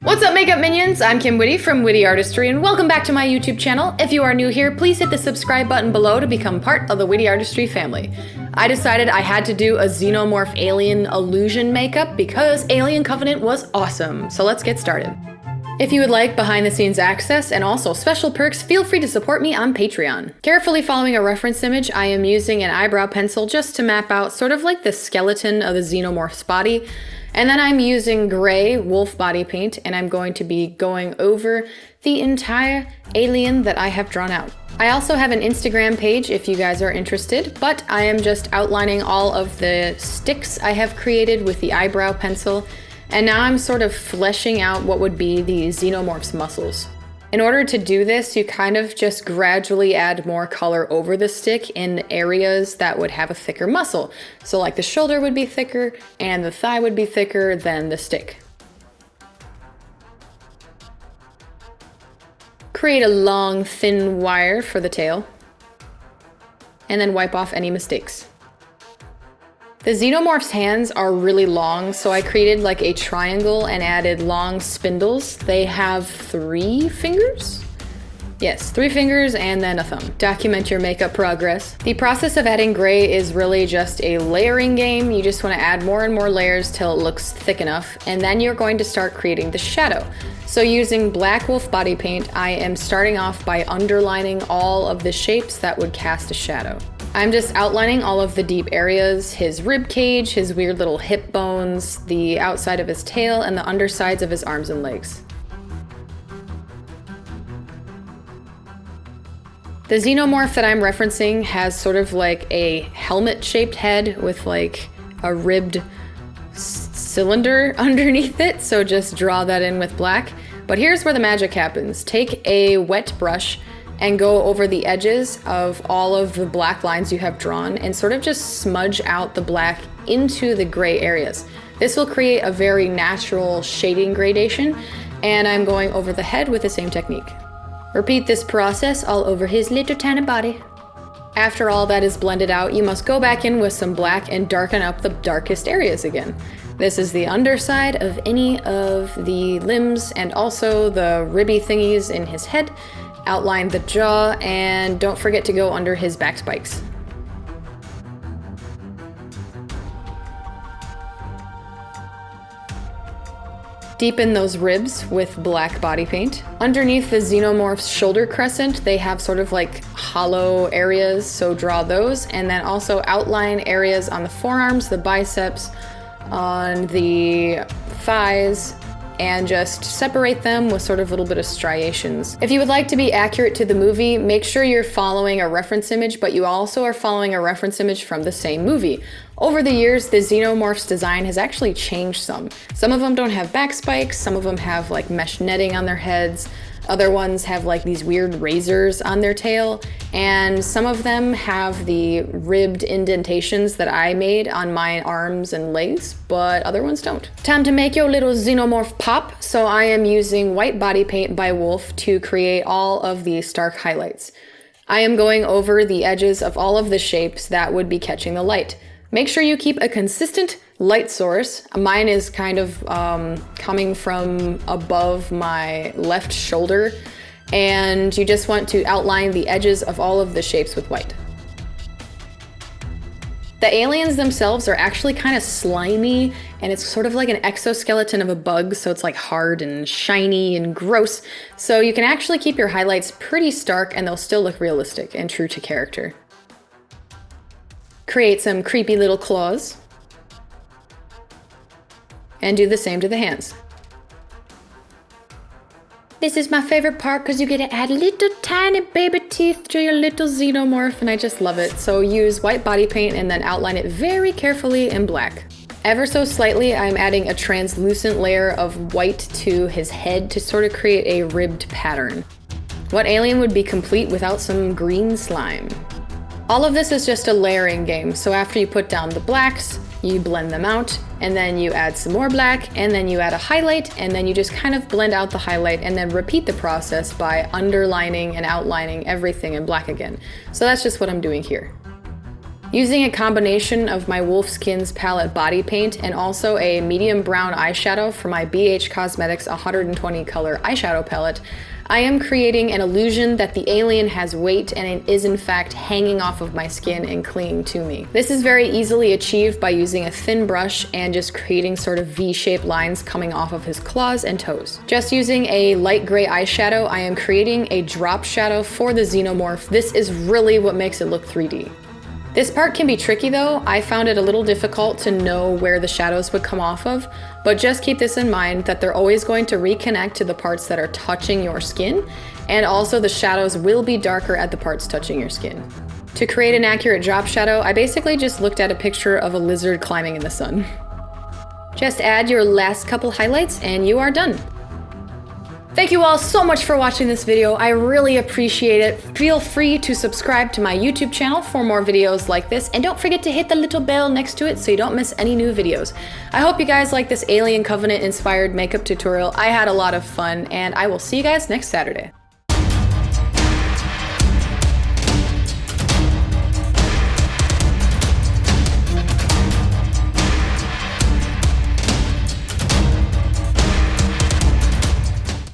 What's up, makeup minions? I'm Kim Witte from Witte Artistry, and welcome back to my YouTube channel. If you are new here, please hit the subscribe button below to become part of the Witte Artistry family. I decided I had to do a Xenomorph alien illusion makeup because Alien Covenant was awesome, so let's get started. If you would like behind-the-scenes access and also special perks, feel free to support me on Patreon. Carefully following a reference image, I am using an eyebrow pencil just to map out sort of like the skeleton of the Xenomorph's body. And then I'm using gray wolf body paint, and I'm going to be going over the entire alien that I have drawn out. I also have an Instagram page if you guys are interested, but I am just outlining all of the sticks I have created with the eyebrow pencil. And now I'm sort of fleshing out what would be the Xenomorph's muscles. In order to do this, you kind of just gradually add more color over the stick in areas that would have a thicker muscle. So like the shoulder would be thicker and the thigh would be thicker than the stick. Create a long, thin wire for the tail, and then wipe off any mistakes. The Xenomorph's hands are really long, so I created like a triangle and added long spindles. They have 3 fingers? Yes, 3 fingers and then a thumb. Document your makeup progress. The process of adding gray is really just a layering game. You just want to add more and more layers till it looks thick enough, and then you're going to start creating the shadow. So using black wolf body paint, I am starting off by underlining all of the shapes that would cast a shadow. I'm just outlining all of the deep areas, his rib cage, his weird little hip bones, the outside of his tail, and the undersides of his arms and legs. The Xenomorph that I'm referencing has sort of like a helmet-shaped head with like a ribbed cylinder underneath it, so just draw that in with black. But here's where the magic happens. Take a wet brush and go over the edges of all of the black lines you have drawn and sort of just smudge out the black into the gray areas. This will create a very natural shading gradation, and I'm going over the head with the same technique. Repeat this process all over his little tiny body. After all that is blended out, you must go back in with some black and darken up the darkest areas again. This is the underside of any of the limbs and also the ribby thingies in his head. Outline the jaw, and don't forget to go under his back spikes. Deepen those ribs with black body paint. Underneath the Xenomorph's shoulder crescent, they have sort of like hollow areas, so draw those, and then also outline areas on the forearms, the biceps, on the thighs, and just separate them with sort of a little bit of striations. If you would like to be accurate to the movie, make sure you're following a reference image, but you also are following a reference image from the same movie. Over the years, the Xenomorph's design has actually changed some. Some of them don't have back spikes, some of them have like mesh netting on their heads, other ones have like these weird razors on their tail, and some of them have the ribbed indentations that I made on my arms and legs, but other ones don't. Time to make your little Xenomorph pop, so I am using white body paint by Wolf to create all of the stark highlights. I am going over the edges of all of the shapes that would be catching the light. Make sure you keep a consistent light source. Mine is kind of coming from above my left shoulder, and you just want to outline the edges of all of the shapes with white. The aliens themselves are actually kind of slimy, and it's sort of like an exoskeleton of a bug, so it's like hard and shiny and gross. So you can actually keep your highlights pretty stark and they'll still look realistic and true to character. Create some creepy little claws, and do the same to the hands. This is my favorite part because you get to add little tiny baby teeth to your little Xenomorph, and I just love it. So use white body paint and then outline it very carefully in black. Ever so slightly, I'm adding a translucent layer of white to his head to sort of create a ribbed pattern. What alien would be complete without some green slime? All of this is just a layering game, so after you put down the blacks, you blend them out, and then you add some more black, and then you add a highlight, and then you just kind of blend out the highlight, and then repeat the process by underlining and outlining everything in black again. So that's just what I'm doing here. Using a combination of my Wolfskins palette body paint and also a medium brown eyeshadow from my BH Cosmetics 120 color eyeshadow palette, I am creating an illusion that the alien has weight and it is in fact hanging off of my skin and clinging to me. This is very easily achieved by using a thin brush and just creating sort of V-shaped lines coming off of his claws and toes. Just using a light gray eyeshadow, I am creating a drop shadow for the Xenomorph. This is really what makes it look 3D. This part can be tricky though. I found it a little difficult to know where the shadows would come off of, but just keep this in mind that they're always going to reconnect to the parts that are touching your skin, and also the shadows will be darker at the parts touching your skin. To create an accurate drop shadow, I basically just looked at a picture of a lizard climbing in the sun. Just add your last couple highlights and you are done. Thank you all so much for watching this video. I really appreciate it. Feel free to subscribe to my YouTube channel for more videos like this, and don't forget to hit the little bell next to it so you don't miss any new videos. I hope you guys like this Alien Covenant inspired makeup tutorial. I had a lot of fun, and I will see you guys next Saturday.